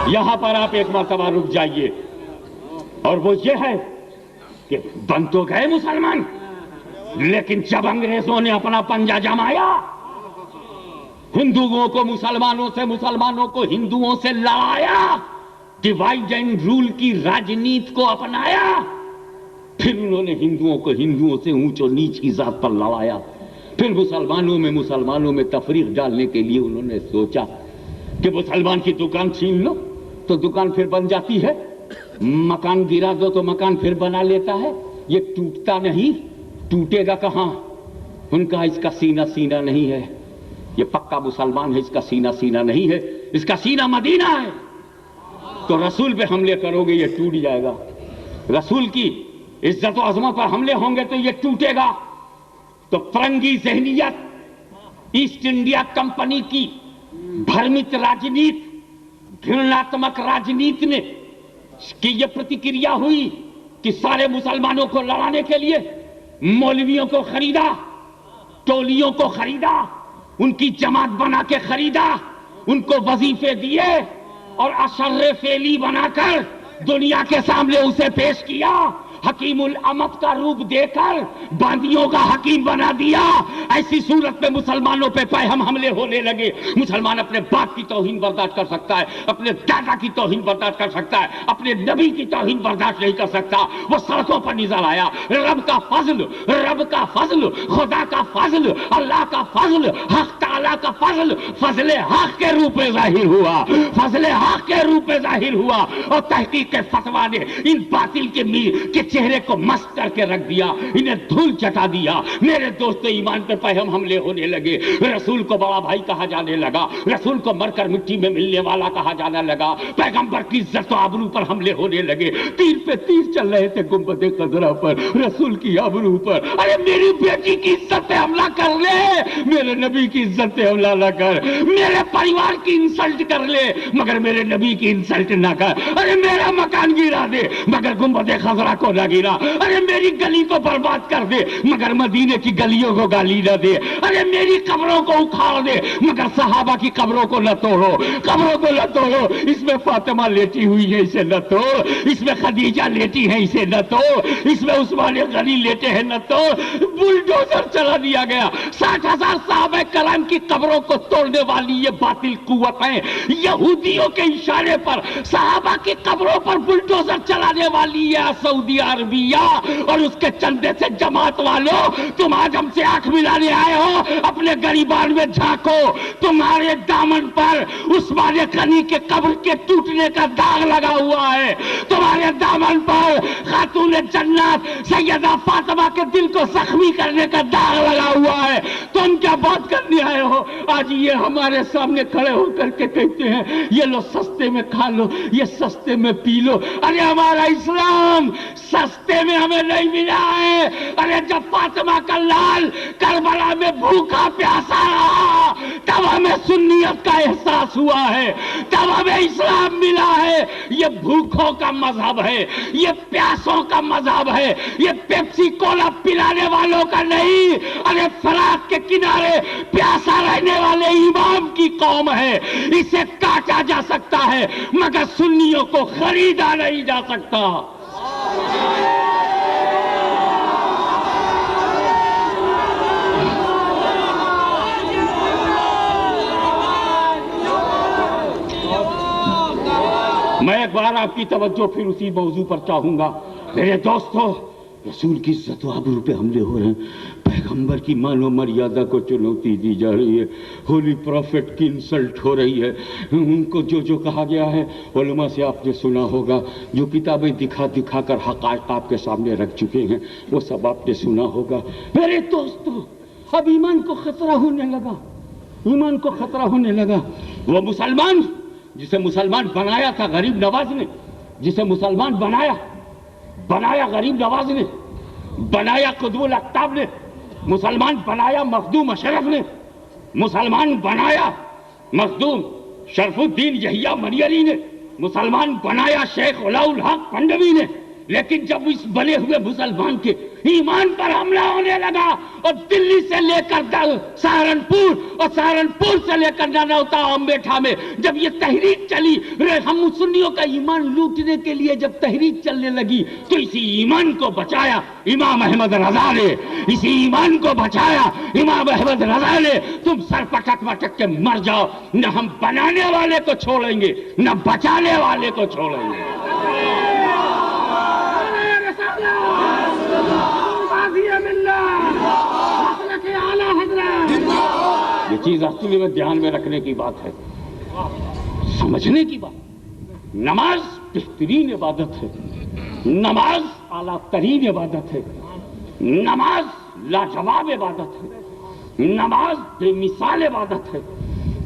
یہاں پر آپ ایک مرتبہ رک جائیے، اور وہ یہ ہے کہ بن تو گئے مسلمان، لیکن جب انگریزوں نے اپنا پنجہ جمایا، ہندوؤں کو مسلمانوں سے، مسلمانوں کو ہندوؤں سے لڑایا، ڈیوائیڈ اینڈ رول کی راجنیت کو اپنایا، پھر انہوں نے ہندوؤں کو ہندوؤں سے اونچ و نیچ کی ذات پر لڑایا، پھر مسلمانوں میں تفریق ڈالنے کے لیے انہوں نے سوچا کہ مسلمان کی دکان چھین لو تو دکان پھر بن جاتی ہے، مکان گرا دو تو مکان پھر بنا لیتا ہے، یہ ٹوٹتا نہیں، ٹوٹے گا کہاں؟ ان کا اس کا سینہ سینہ نہیں ہے، یہ پکا مسلمان ہے، اس کا سینہ سینہ نہیں ہے، اس کا سینہ مدینہ ہے، تو رسول پہ حملے کرو گے یہ ٹوٹ جائے گا، رسول کی عزت و عظمت پر حملے ہوں گے تو یہ ٹوٹے گا۔ تو فرنگی ذہنیت، ایسٹ انڈیا کمپنی کی بھرمت راجنیت، گھرناتمک راجنیت نے کی یہ پرتیکریا ہوئی کہ سارے مسلمانوں کو لڑانے کے لیے مولویوں کو خریدا، ٹولیوں کو خریدا، ان کی جماعت بنا کے خریدا، ان کو وظیفے دیے اور اشر فعلی بنا کر دنیا کے سامنے اسے پیش کیا، حکیم الامت کا روپ دے کر باندیوں کا حکیم بنا دیا۔ ایسی صورت میں مسلمانوں پہ ہم حملے ہونے لگے۔ مسلمان اپنے باپ کی توہین برداشت کر سکتا ہے، اپنے دادا کی توہین برداشت کر سکتا ہے، اپنے نبی کی توہین برداشت نہیں کر سکتا۔ وہ سڑکوں پر نظر آیا، رب کا فضل، رب کا فضل، خدا کا فضل، اللہ کا فضل، حق تعالیٰ کا فضل، فضل حق کے روپ میں ظاہر ہوا، فضل حق کے روپ میں ظاہر ہوا، اور تحقیق کے فتویٰ نے ان باطل کے چہرے کو مست کر کے رکھ دیا، انہیں دھول چٹا دیا۔ میرے دوست ایمان پر پہم حملے ہونے لگے، رسول کو بڑا بھائی کہا جانے لگا، رسول کو مر کر مٹی میں ملنے والا کہا جانے لگا، پیغمبر کی عزت و آبرو پر حملے ہونے لگے، تیر پہ تیر چل رہے تھے گنبد خضرا پر، رسول کی آبرو پر۔ ارے میری بیٹی کی عزت پہ حملہ کر لے، میرے نبی کی عزت پہ حملہ نہ کر، میرے پریوار کی انسلٹ کر لے مگر میرے نبی کی انسلٹ نہ کر۔ ارے میرا مکان گرا دے مگر گنبد خضرا کو نہ گرا، ارے میری گلی کو برباد کر دے مگر مدینے کی گلیوں کو گالی نہ دے، ارے میری قبروں کو اکھاڑ دے مگر صحابہ کی قبروں کو نہ توڑو، قبروں کو نہ توڑو، اس میں فاطمہ لیٹی ہوئی ہے اسے نہ توڑ، اس میں خدیجہ لیٹی ہے اسے نہ توڑ، اس میں عثمان غنی لیٹے ہیں نہ توڑ۔ بلڈوزر چلا دیا گیا، 60,000 صحابہ کرام کی قبروں کو توڑنے والی یہ باطل قوتیں یہودیوں کے اشارے پر صحابہ کی قبروں پر بلڈوزر چلانے والی یہ سعودی عربیہ اور اس کے چندے سے جماعت والوں، تم آج ہم سے آنکھ ملانے آئے ہو، اپنے گریبان میں جھانکو، تمہارے دامن پر عثمان غنی کے قبر کے ٹوٹنے کا داغ لگا ہوا ہے، تمہارے دامن پر خاتون جنت سیدہ فاطمہ کے دل کو زخمی کرنے کا داغ لگا ہوا ہے، تم کیا بات کرنے آئے ہو؟ آج یہ ہمارے سامنے کھڑے ہو کر کے کہتے ہیں یہ لو سستے میں کھا لو، یہ سستے میں پی لو۔ ارے ہمارا اسلام سستے میں ہمیں نہیں ملا ہے۔ ارے جب فاطمہ کا لال کربلا میں بھوکا پیاسا رہا تب ہمیں سنیت کا احساس ہوا ہے، تب ہمیں اسلام ملا ہے۔ یہ بھوکوں کا مذہب ہے، یہ پیاسوں کا مذہب ہے، یہ پیپسی کولا پلانے والوں کا نہیں۔ ارے فرات کے کنارے پیاسا رہنے والے امام کی قوم ہے، اسے کاٹا جا سکتا ہے مگر سنیوں کو خریدا نہیں جا سکتا۔ میں ایک بار آپ کی توجہ پھر اسی موضوع پر چاہوں گا۔ میرے دوستو، رسول کی عزت و آبرو پہ حملے ہو رہے ہیں، پیغمبر کی مان و مریادہ کو چنوتی دی جا رہی ہے، ہولی پروفٹ کی انسلٹ ہو رہی ہے، ان کو جو کہا گیا ہے علماء سے آپ نے سنا ہوگا، جو کتابیں دکھا کر حقائق آپ کے سامنے رکھ چکے ہیں وہ سب آپ نے سنا ہوگا۔ میرے دوستو، اب ایمان کو خطرہ ہونے لگا، ایمان کو خطرہ ہونے لگا۔ وہ مسلمان جسے مسلمان بنایا تھا غریب نواز نے، جسے مسلمان بنایا غریب نواز نے، بنایا قطب الاقطاب نے، مسلمان بنایا مخدوم اشرف نے، مسلمان بنایا مخدوم شرف الدین یحییٰ منیری نے، مسلمان بنایا شیخ علاء الحق پنڈوی نے، لیکن جب اس بنے ہوئے مسلمان کے ایمان پر حملہ ہونے لگا اور دلی سے لے کر سہارنپور اور سہارنپور سے لے کر نانوتا امبیٹھا میں جب یہ تحریک چلی، ہم سنیوں کا ایمان لوٹنے کے لیے جب تحریک چلنے لگی تو اسی ایمان کو بچایا امام احمد رضا نے، اسی ایمان کو بچایا امام احمد رضا نے۔ تم سر پٹک پٹک کے مر جاؤ، نہ ہم بنانے والے کو چھوڑیں گے نہ بچانے والے کو چھوڑیں گے۔ یہ چیز اصلی میں دھیان میں رکھنے کی بات ہے، سمجھنے کی بات۔ نماز بہترین عبادت ہے، نماز اعلیٰ ترین عبادت ہے، نماز لاجواب عبادت ہے، نماز بے مثال عبادت ہے،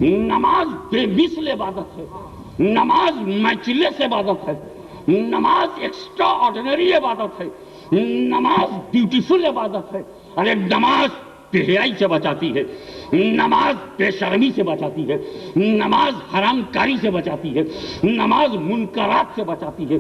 نماز بے مثل عبادت ہے، نماز میچلیس عبادت ہے، نماز ایکسٹرا آرڈنری عبادت ہے، نماز بیوٹیفل عبادت ہے۔ ارے نماز بے حیائی سے بچاتی ہے، نماز بے شرمی سے بچاتی ہے، نماز حرام کاری سے بچاتی ہے، نماز منکرات سے بچاتی ہے،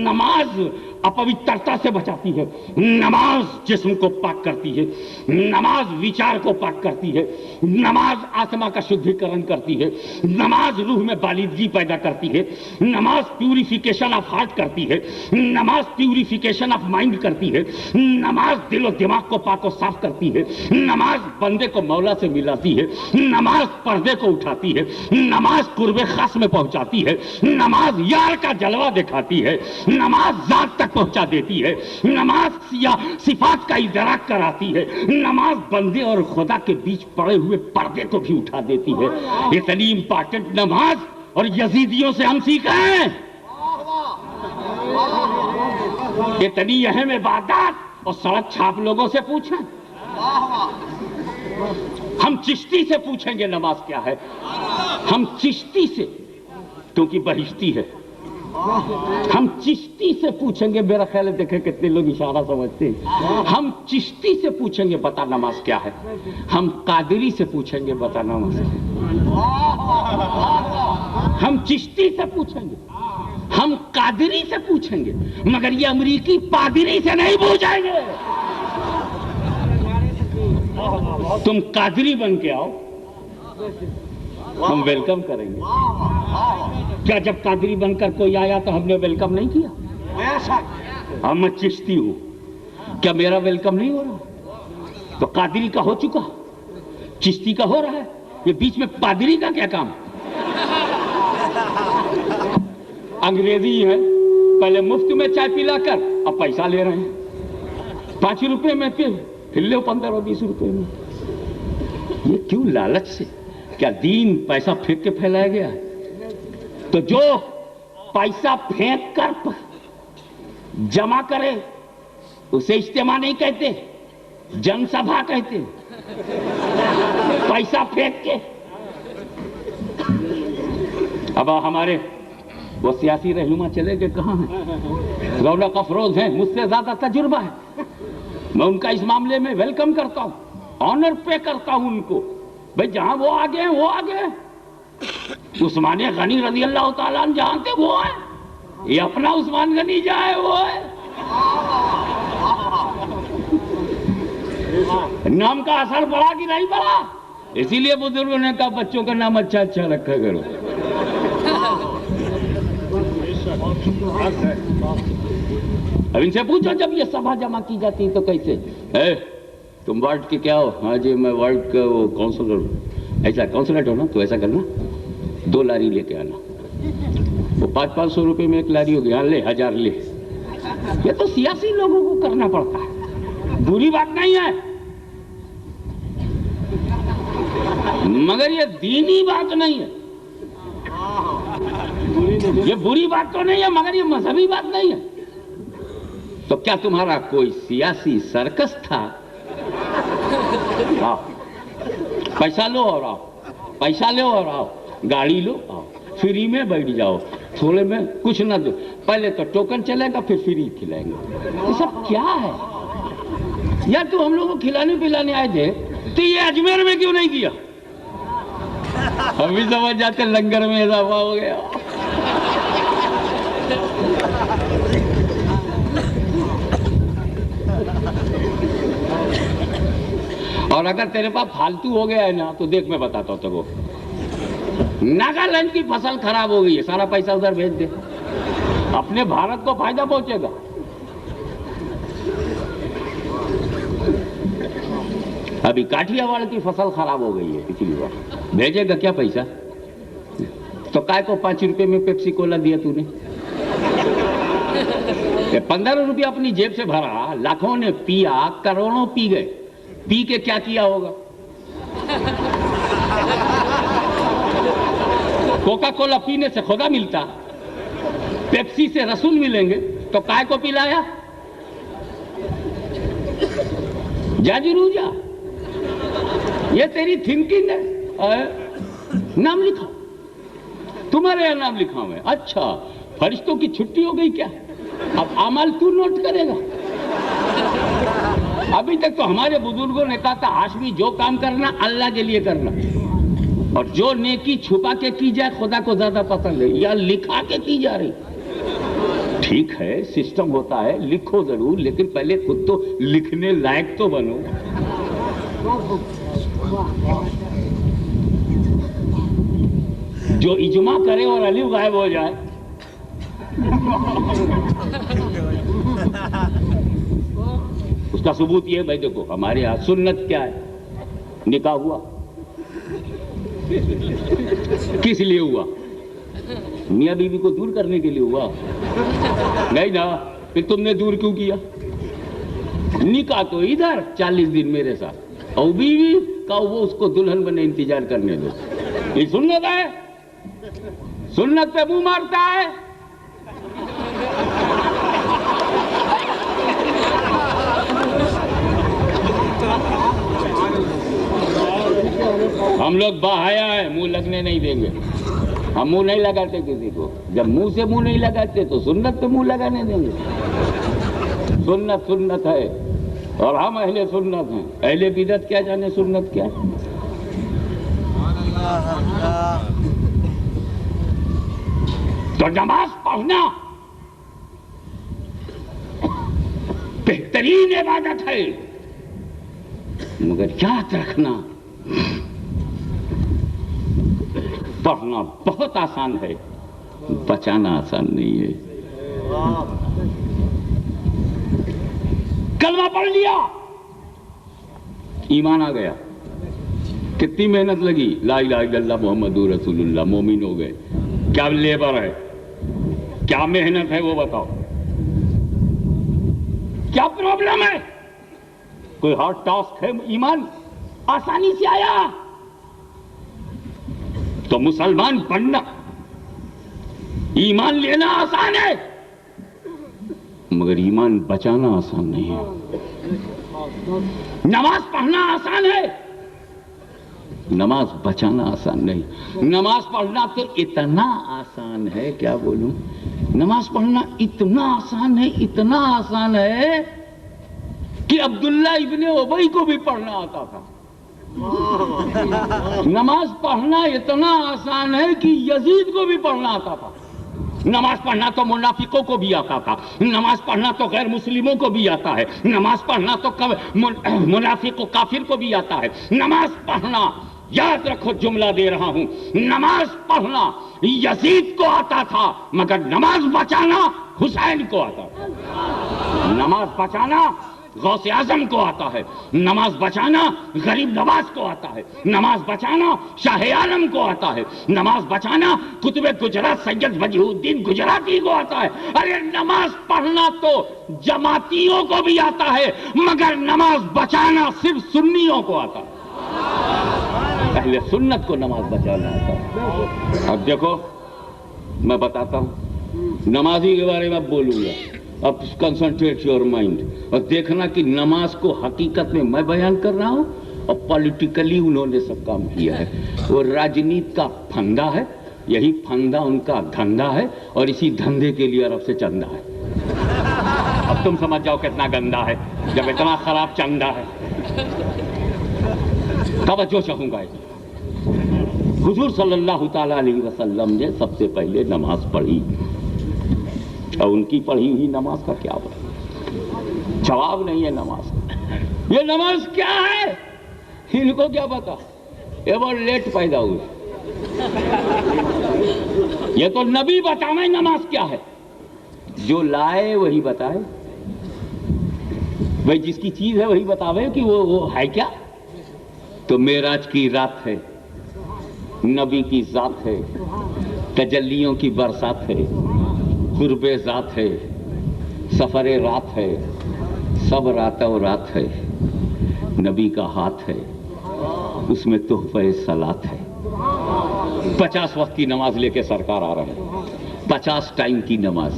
نماز اپوترتا سے بچاتی ہے، نماز جسم کو پاک کرتی ہے، نماز وچار کو پاک کرتی ہے، نماز آتما کا شدھیکرن کرتی ہے، نماز روح میں بالیدگی پیدا کرتی ہے، نماز پیوریفیکیشن آف ہارٹ کرتی ہے، نماز پیوریفیکیشن آف مائنڈ کرتی ہے، نماز دل و دماغ کو پاک و صاف کرتی ہے، نماز بندے کو مولا سے ملاتی ہے، نماز پردے کو اٹھاتی ہے، نماز قرب خاص میں پہنچاتی ہے، نماز یار کا جلوہ دکھاتی ہے، نماز ذات تک پہنچا دیتی ہے، نماز صفات کا ادراک کراتی ہے، نماز بندے اور خدا کے بیچ پڑے ہوئے پردے کو بھی اٹھا دیتی ہے۔ اتنی امپارٹنٹ نماز، اور یزیدیوں سے ہم سیکھیں اتنی اہم عبادات، اور سڑک چھاپ لوگوں سے پوچھیں۔ ہم چشتی سے پوچھیں گے نماز کیا ہے، ہم چشتی سے، کیونکہ بہشتی ہے، ہم چشتی سے پوچھیں گے۔ میرا خیال ہے دیکھیں کتنے لوگ اشارہ سمجھتے ہیں۔ ہم چشتی سے پوچھیں گے بتا نماز کیا ہے، ہم قادری سے پوچھیں گے بتا نماز کیا ہے، ہم چشتی سے پوچھیں گے، ہم قادری سے پوچھیں گے، مگر یہ امریکی پادری سے نہیں پوچھیں گے۔ تم قادری بن کے آؤ، ہم ویلکم کریں گے۔ کیا جب قادری بن کر کوئی آیا تو ہم نے ویلکم نہیں کیا؟ ہاں میں چشتی ہوں، کیا میرا ویلکم نہیں ہو رہا؟ تو قادری کا ہو چکا، چشتی کا ہو رہا ہے، یہ بیچ میں پادری کا کیا کام؟ انگریزی ہے، پہلے مفت میں چائے پلا کر اب پیسہ لے رہے ہیں، 5 روپے میں پھر لو 15-20 روپے میں۔ یہ کیوں؟ لالچ سے۔ کیا دین پیسہ پھینک کے پھیلایا گیا ہے؟ تو جو پیسہ پھینک کر جمع کرے اسے اجتماع نہیں کہتے، جن سبھا کہتے۔ پیسہ پھینک کے اب ہمارے وہ سیاسی رہنما چلے گئے کہاں ہیں؟ رونق افروز ہیں، مجھ سے زیادہ تجربہ ہے، میں ان کا اس معاملے میں ویلکم کرتا ہوں، آنر پے کرتا ہوں ان کو۔ بھئی جہاں وہ آگے ہیں وہ آگے ہیں، عثمان غنی رضی اللہ تعالیٰ عنہ جہاں تھے وہ ہے، یہ اپنا عثمان غنی جہاں ہے وہ ہے۔ نام کا اثر پڑا کہ نہیں پڑا؟ اسی لیے بزرگوں نے کہا بچوں کا نام اچھا اچھا رکھا کرو۔ اب ان سے پوچھو جب یہ سبھا جمع کی جاتی تو کیسے؟ تم وارڈ کے کیا ہو؟ ہاں جی میں وارڈ کا وہ کونسلر ہوں۔ ایسا کونسلر ہو نا تو ایسا کرنا 2 لاری لے کے آنا، وہ 500 روپے میں 1 لاری ہو گیا، لے 1000 لے۔ یہ تو سیاسی لوگوں کو کرنا پڑتا ہے، بری بات نہیں ہے، مگر یہ دینی بات نہیں ہے، یہ بری بات تو نہیں ہے مگر یہ مذہبی بات نہیں ہے۔ تو کیا تمہارا کوئی سیاسی سرکس تھا؟ آؤ پیسہ لو اور آؤ، پیسہ لو اور آؤ، گاڑی لو آؤ، فری میں بیٹھ جاؤ، تھوڑے میں کچھ نہ دو، پہلے تو ٹوکن چلے گا پھر فری کھلائیں گے۔ یہ سب کیا ہے؟ یا تو ہم لوگوں کو کھلانے پلانے آئے تھے تو یہ اجمیر میں کیوں نہیں کیا؟ ہم بھی سمجھ جاتے لنگر میں اضافہ ہو گیا۔ اور اگر تیرے پاس فالتو ہو گیا ہے نا تو دیکھ میں بتاتا ہوں تجھے، ناگالینڈ کی فصل خراب ہو گئی ہے، سارا پیسہ ادھر بھیج دے، اپنے بھارت کو فائدہ پہنچے گا۔ ابھی کاٹھیا واڑ کی فصل خراب ہو گئی ہے پچھلی بار، بھیجے گا کیا پیسہ؟ تو کائے کو 5 روپے میں پیپسی کولا دیا تو نے؟ 15 روپے اپنی جیب سے بھرا، لاکھوں نے پیا، کروڑوں پی گئے، پی کے کیا کیا ہوگا؟ کوکا کولا پینے سے خدا ملتا، پیپسی سے رسول ملیں گے، تو کائے کو پلایا؟ جا جرو جا، یہ تیری تھنکنگ ہے۔ نام لکھا، تمہارے یہاں نام لکھا ہوا ہے، اچھا فرشتوں کی چھٹی ہو گئی کیا؟ اب اعمال تو نوٹ کرے گا؟ ابھی تک تو ہمارے بزرگوں نے کہا تھا ہاشمی جو کام کرنا اللہ کے لیے کرنا، اور جو نیکی چھپا کے کی جائے خدا کو زیادہ پسند ہے، یا لکھا کے کی جا رہی۔ ٹھیک ہے سسٹم ہوتا ہے، لکھو ضرور، لیکن پہلے خود تو لکھنے لائق تو بنو۔ جو اجماع کرے اور الف غائب ہو جائے، اس کا ثبوت یہ ہے بھائی دیکھو ہمارے یہاں سنت کیا ہے؟ نکاح ہوا کس لیے ہوا؟ میاں بیوی کو دور کرنے کے لیے ہوا؟ نہیں نا، پھر تم نے دور کیوں کیا؟ نکاح تو ادھر 40 دن میرے ساتھ، اور بیوی کا وہ اس کو دلہن بنے انتظار کرنے دو۔ یہ سنت ہے، سنت پہ منہ مارتا ہے۔ ہم لوگ باحیا ہیں، منہ لگنے نہیں دیں گے، ہم منہ نہیں لگاتے کسی کو، جب منہ سے منہ نہیں لگاتے تو سنت پہ منہ لگانے دیں گے۔ سنت سنت ہے، اور ہم اہل سنت ہیں، اہل بدعت کیا جانے سنت کیا ہے۔ تو نماز پڑھنا بہترین عبادت ہے، مگر یاد رکھنا پڑھنا بہت آسان ہے، بچانا آسان نہیں ہے۔ کلمہ پڑھ لیا، ایمان آ گیا، کتنی محنت لگی، لا الہ الا اللہ محمد رسول اللہ، مومن ہو گئے۔ کیا لیبر ہے، کیا محنت ہے وہ بتاؤ، کیا پرابلم ہے؟ کوئی ہارڈ ٹاسک ہے؟ ایمان آسانی سے آیا۔ تو مسلمان بننا، ایمان لینا آسان ہے، مگر ایمان بچانا آسان نہیں ہے۔ نماز پڑھنا آسان ہے، نماز بچانا آسان نہیں۔ نماز پڑھنا تو اتنا آسان ہے، کیا بولوں، نماز پڑھنا اتنا آسان ہے، اتنا آسان ہے کہ عبداللہ ابن ابی کو بھی پڑھنا آتا تھا۔ نماز پڑھنا اتنا آسان ہے کہ یزید کو بھی پڑھنا آتا تھا۔ نماز پڑھنا تو منافقوں کو بھی آتا تھا، نماز پڑھنا تو غیر مسلموں کو بھی آتا ہے، نماز پڑھنا تو منافق و کافر کو بھی آتا ہے۔ نماز پڑھنا، یاد رکھو جملہ دے رہا ہوں، نماز پڑھنا یزید کو آتا تھا، مگر نماز بچانا حسین کو آتا تھا۔ نماز بچانا غوث اعظم کو آتا ہے، نماز بچانا غریب نواز کو آتا ہے، نماز بچانا شاہ عالم کو آتا ہے، نماز بچانا قطب گجرات سید وجیہ الدین گجراتی کو آتا ہے۔ ارے نماز پڑھنا تو جماعتیوں کو بھی آتا ہے، مگر نماز بچانا صرف سنیوں کو آتا ہے۔ اہل سنت کو نماز بچانا آتا ہے۔ اب دیکھو میں بتاتا ہوں، نمازی کے بارے میں اب بولوں گا، اب کنسنٹریٹ یور مائنڈ، اور دیکھنا کہ نماز کو حقیقت میں بیان کر رہا ہوں اور پولیٹیکلی انہوں نے سب کام کیا ہے۔ وہ راجنیت کا پھندا ہے، یہی پھندا ان کا دھندا ہے، اور اسی دھندے کے لیے عرب سے چندہ ہے۔ اب تم سمجھ جاؤ کتنا گندا ہے جب اتنا خراب چندہ ہے۔ توجہ چاہوں گا، حضور صلی اللہ تعالی علیہ وسلم نے سب سے پہلے نماز پڑھی، اور ان کی پڑھی ہوئی نماز کا کیا جواب نہیں ہے۔ نماز یہ نماز کیا ہے؟ ان کو کیا پتا، یہ بہت لیٹ پیدا ہوئے. یہ تو نبی بتاوے نماز کیا ہے، جو لائے وہی بتائے. بھائی جس کی چیز ہے وہی بتاوے کہ وہ ہے کیا. تو معراج کی رات ہے، نبی کی ذات ہے، تجلیوں کی برسات ہے، قرب ذات ہے، سفر رات ہے، سب رات و رات ہے. نبی کا ہاتھ ہے، اس میں تحفہ صلات ہے. 50 وقت کی نماز لے کے سرکار آ رہے ہیں، 50 ٹائم کی نماز.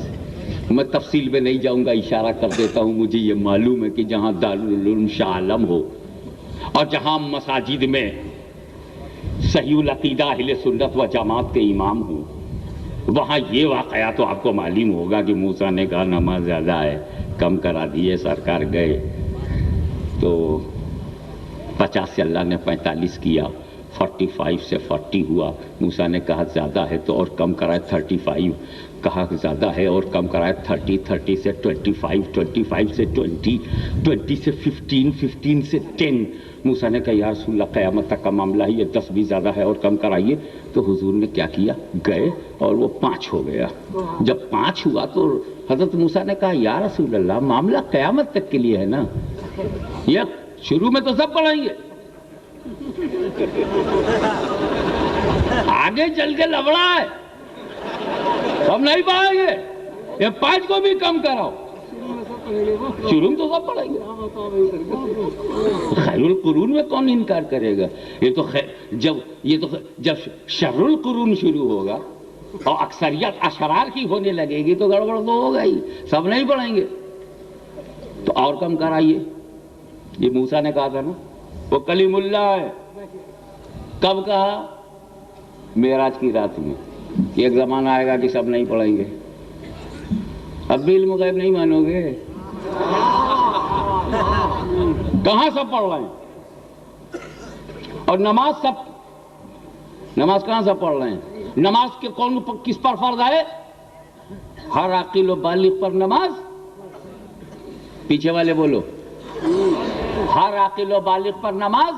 میں تفصیل میں نہیں جاؤں گا، اشارہ کر دیتا ہوں. مجھے یہ معلوم ہے کہ جہاں دارالعلوم شاہ عالم ہو اور جہاں مساجد میں صحیح العقیدہ اہل سنت و جماعت کے امام ہوں، وہاں یہ واقعہ تو آپ کو معلوم ہوگا کہ موسیٰ نے کہا نماز زیادہ ہے، کم کرا دیے. سرکار گئے تو 50 سے اللہ نے 45 کیا، 45 سے 40 ہوا. موسیٰ نے کہا زیادہ ہے تو اور کم کرائے 35. کہا زیادہ ہے اور کم کرائے 30. 30 سے 25، 25 سے 20، 20 سے 15، 15 سے 10. موسیٰ نے کہا یا رسول اللہ قیامت تک کا معاملہ ہے، یہ 10 بھی زیادہ ہے اور کم کرائیے. تو حضور نے کیا کیا، گئے اور وہ 5 ہو گیا. جب 5 ہوا تو حضرت موسیٰ نے کہا یا رسول اللہ معاملہ قیامت تک کے لیے ہے نا، یہ شروع میں تو سب پڑھائیں گے، آگے چل کے لبڑا ہے، سب نہیں پڑھائیں گے. یہ 5 کو بھی کم کراؤ، شروع میں تو سب پڑھائیں گے. خیر القرون میں کون انکار کرے گا. یہ تو جب شر القرون شروع ہوگا اور اکثریت اشرار کی ہونے لگے گی تو گڑبڑ تو ہوگا ہی، سب نہیں پڑھیں گے. تو اور کم کرائیے. یہ موسیٰ نے کہا تھا نا وہ کلیم اللہ ہے. کب کہا؟ معراج کی رات میں. ایک زمانہ آئے گا کہ سب نہیں پڑھیں گے. اب بھی علم غیب نہیں مانو گے. کہاں سب پڑھ رہے ہیں؟ اور نماز کہاں سب پڑھ رہے ہیں؟ نماز کے کون کس پر فرض ہے؟ ہر عاقل و بالغ پر نماز. پیچھے والے بولو. ہر عاقل و بالغ پر نماز؟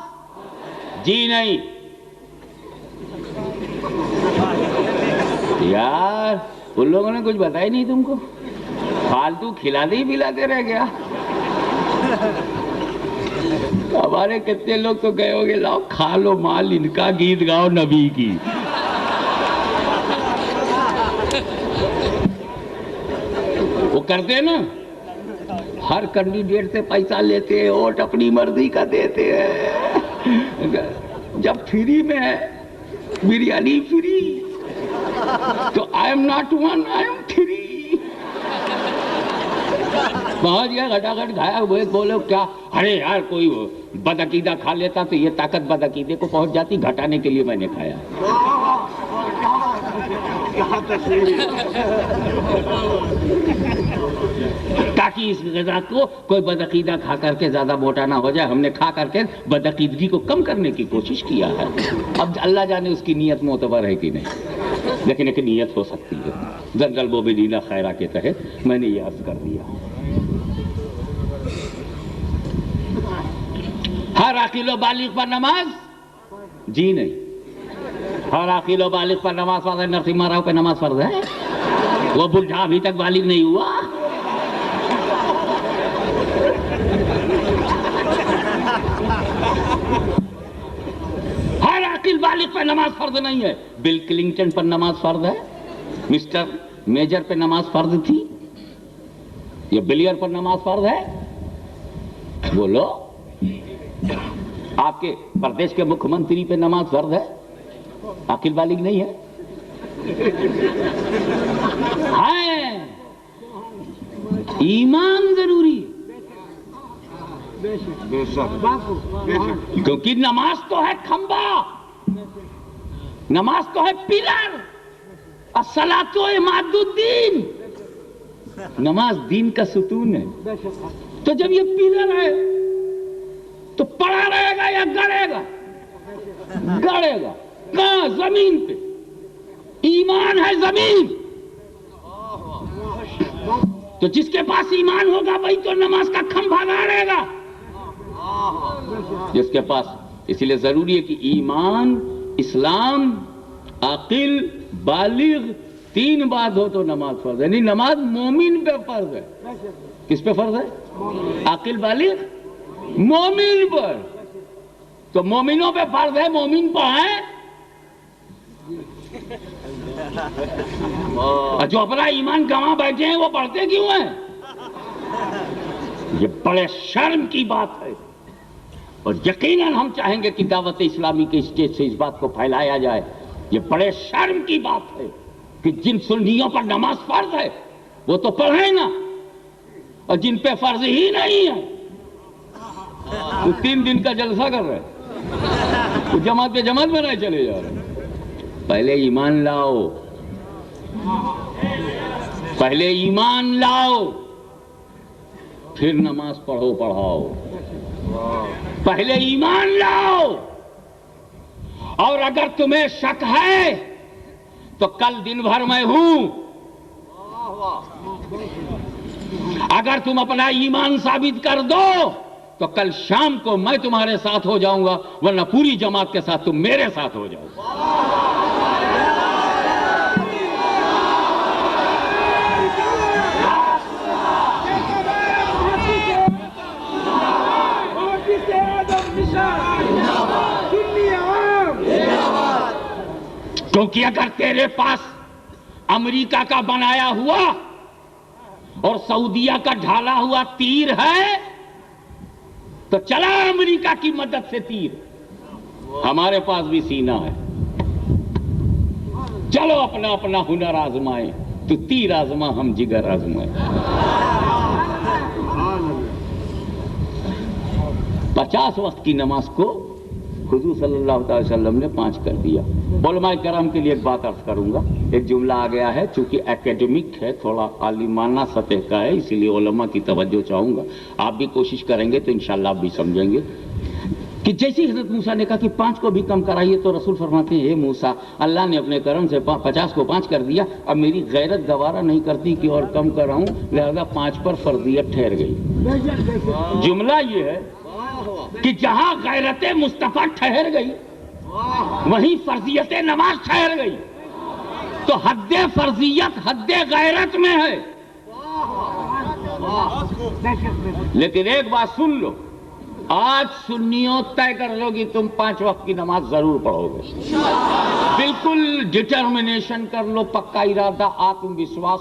جی نہیں. یار ان لوگوں نے کچھ بتایا نہیں تم کو، فالتو کھلاتے ہی پلاتے رہ گیا. ہمارے کتنے لوگ تو گئے ہوگے لاؤ کھا لو مال ان کا، گیت گاؤ نبی کی. وہ کرتے نا، ہر کینڈیڈیٹ سے پیسہ لیتے ہیں، ووٹ اپنی مرضی کا دیتے ہیں. جب فری میں ہے بریانی فری تو I am not one, I am 3. پہنچ گیا گھٹا کھایا ہوئے. بولو کیا، ارے یار کوئی بدعقیدہ کھا لیتا تو یہ طاقت بدعقیدے کو پہنچ جاتی، گھٹانے کے لیے میں نے کھایا. تاکہ اس غذا کو کوئی بدعقیدہ کھا کر کے زیادہ موٹا نہ ہو جائے. ہم نے کھا کر کے بدعقیدگی کو کم کرنے کی کوشش کیا ہے. اب اللہ جانے اس کی نیت معتبر ہے کہ نہیں، لیکن ایک نیت ہو سکتی ہے. جنرل المؤمنین خیرہ کے تحت میں نے یہ عرض کر دیا. ہر عاقل و بالغ پر نماز؟ جی نہیں. ہر عاقل و بالغ پر نماز فرض ہے. نرسمہا راؤ پہ نماز فرض ہے؟ وہ بلڈھا ابھی تک بالغ نہیں ہوا. ہر عاقل بالغ پر نماز فرض نہیں ہے. بل کلنٹن پر نماز فرض ہے، مسٹر میجر پہ نماز فرض تھی، یہ بلیئر پر نماز فرض ہے؟ بولو. آپ کے پردیش کے مکھ منتری پہ نماز فرض ہے؟ عاقل بالغ نہیں ہے. ایمان ضروری ہے، کیونکہ نماز تو ہے کھمبا، نماز تو ہے پلر. الصلاۃ عماد الدین، نماز دین کا ستون ہے. تو جب یہ پلر ہے تو پڑا رہے گا یا گڑے گا؟ گڑے گا. کہاں؟ زمین پہ. ایمان ہے زمین. تو جس کے پاس ایمان ہوگا وہی تو نماز کا کھمبا گاڑے گا. جس کے پاس اس لیے ضروری ہے کہ ایمان، اسلام، عاقل، بالغ، تین بات ہو تو نماز فرض ہے. نہیں، نماز مومن پہ فرض ہے. کس پہ فرض ہے؟ عاقل، بالغ مومن پر. تو مومنوں پہ فرض ہے، مومن پر ہے. جو اپنا ایمان گنوا بیٹھے ہیں وہ پڑھتے کیوں ہیں؟ یہ بڑے شرم کی بات ہے. اور یقیناً ہم چاہیں گے کہ دعوت اسلامی کے اسٹیج سے اس بات کو پھیلایا جائے. یہ بڑے شرم کی بات ہے کہ جن سنیوں پر نماز فرض ہے وہ تو پڑھیں نا، اور جن پہ فرض ہی نہیں ہے وہ 3 دن کا جلسہ کر رہے ہیں، وہ جماعت پہ جماعت بنائے چلے جا رہے ہیں. پہلے ایمان لاؤ، پہلے ایمان لاؤ، پھر نماز پڑھاؤ. پہلے ایمان لاؤ. اور اگر تمہیں شک ہے تو کل دن بھر میں ہوں. اگر تم اپنا ایمان ثابت کر دو تو کل شام کو میں تمہارے ساتھ ہو جاؤں گا، ورنہ پوری جماعت کے ساتھ تم میرے ساتھ ہو جاؤ. کیونکہ اگر تیرے پاس امریکہ کا بنایا ہوا اور سعودیہ کا ڈھالا ہوا تیر ہے تو چلا امریکہ کی مدد سے تیر. ہمارے پاس بھی سینہ ہے، چلو اپنا اپنا ہنر آزمائیں. تو تیر آزما، ہم جگر آزمائیں. 50 وقت کی نماز کو حضور صلی اللہ علیہ وسلم نے 5 کر دیا. علماء کرام کے لیے ایک بات عرض کروں گا. ایک جملہ آ گیا ہے، چونکہ اکیڈمک ہے، تھوڑا عالمانہ سطح کا ہے، اسی لیے علماء کی توجہ چاہوں گا. آپ بھی کوشش کریں گے تو انشاءاللہ آپ بھی سمجھیں گے کہ جیسی حضرت موسیٰ نے کہا کہ 5 کو بھی کم کرائیے، تو رسول فرماتے ہیں اے موسیٰ، اللہ نے اپنے کرم سے 50 کو 5 کر دیا، اب میری غیرت گوارا نہیں کرتی کہ اور کم کراؤں، لہذا 5 پر فرضیت ٹھہر گئی. جملہ یہ ہے کہ جہاں غیرت مصطفیٰ ٹھہر گئی وہیں فرضیت نماز ٹھہر گئی. تو حد فرضیت حد غیرت میں ہے. لیکن ایک بات سن لو، آج سنیوں طے کر لو کہ تم 5 وقت کی نماز ضرور پڑھو گے. بالکل ڈٹرمنیشن کر لو، پکا ارادہ، آتم وشواس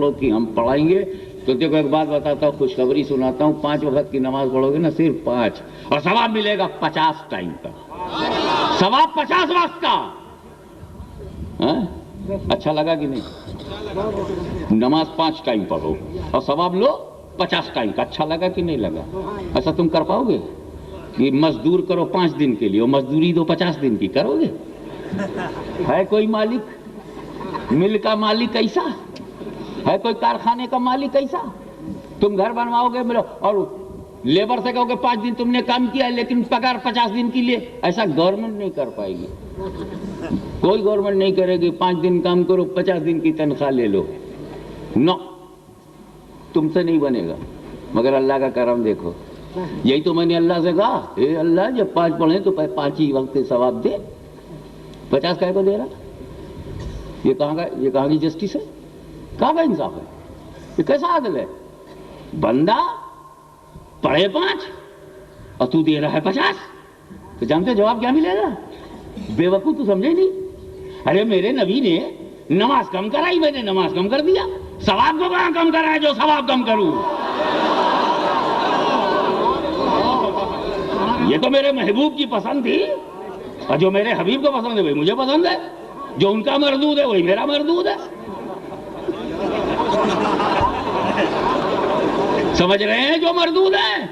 لو کہ ہم پڑھائیں گے. تو دیکھو ایک بات بتاتا ہوں، خوشخبری سناتا ہوں، 5 وقت کی نماز پڑھو گے نا، صرف 5، اور ثواب ملے گا 50 ٹائم کا. ثواب 50 وقت کا. اچھا لگا کہ نہیں؟ نماز 5 ٹائم پڑھو اور ثواب لو 50 ٹائم کا. اچھا لگا کہ نہیں لگا؟ ایسا تم کر پاؤ گے کہ مزدور کرو 5 دن کے لیے اور مزدوری دو 50 دن کی؟ کرو گے؟ ہے کوئی مالک، مل کا مالک ایسا ہے؟ کوئی کارخانے کا مالک ایسا؟ تم گھر بنواؤ گے اور لیبر سے کہو کہ 5 دن تم نے کام کیا لیکن پگار 50 دن کی لیے. ایسا گورنمنٹ نہیں کر پائے گی. کوئی گورنمنٹ نہیں کرے گی 5 دن کام کرو 50 دن کی تنخواہ لے لو. نو، تم سے نہیں بنے گا. مگر اللہ کا کرم دیکھو. یہی تو میں نے اللہ سے کہا، اے اللہ جب 5 پڑھیں تو 5 ہی وقت ثواب دے. 50 کہے کو دے رہا؟ یہ کہاں کی جسٹس ہے؟ کہاں کا انصاف ہے؟ یہ کیسا عدل ہے؟ بندہ پڑھے 5 اور تو دے رہا ہے 50. تو جانتے جواب کیا ملے گا؟ بے وقوف تو سمجھے نہیں. ارے میرے نبی نے نماز کم کرائی، میں نے نماز کم کر دیا. ثواب کو کہاں کم کرا ہے جو ثواب کم کروں؟ یہ تو میرے محبوب کی پسند تھی، اور جو میرے حبیب کو پسند ہے وہی مجھے پسند ہے. جو ان کا مردود ہے وہی میرا مردود ہے. سمجھ رہے ہیں جو مردود ہے؟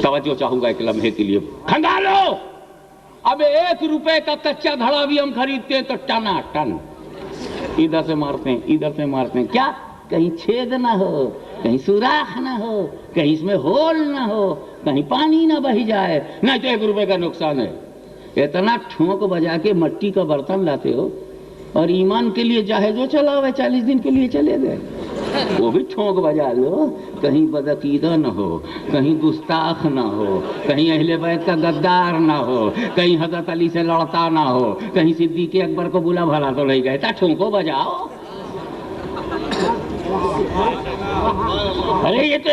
توجہ چاہوں گا ایک لمحے کے لیے. کھنگالو، اب 1 روپے کا کچا گھڑا بھی ہم خریدتے ہیں تو ٹنا ٹن ادھر سے مارتے ہیں ادھر سے مارتے ہیں. کیا؟ کہیں چھید نہ ہو، کہیں سوراخ نہ ہو، کہیں اس میں ہول نہ ہو، کہیں پانی نہ بہی جائے. نہیں تو 1 روپے کا نقصان ہے. اتنا ٹھونک بجا کے مٹی کا برتن لاتے ہو اور ایمان کے لیے چاہے جو چلا ہوئے 40 دن کے لیے چلے گئے. وہ بھی ٹھونک بجا لو، کہیں بدعقیدہ نہ ہو، کہیں گستاخ نہ ہو، کہیں اہل بیت کا غدار نہ ہو، کہیں حضرت علی سے لڑتا نہ ہو، کہیں صدیق اکبر کو بلا بھلا تو نہیں کہتا، ٹھونکو بجاؤ. ارے یہ تو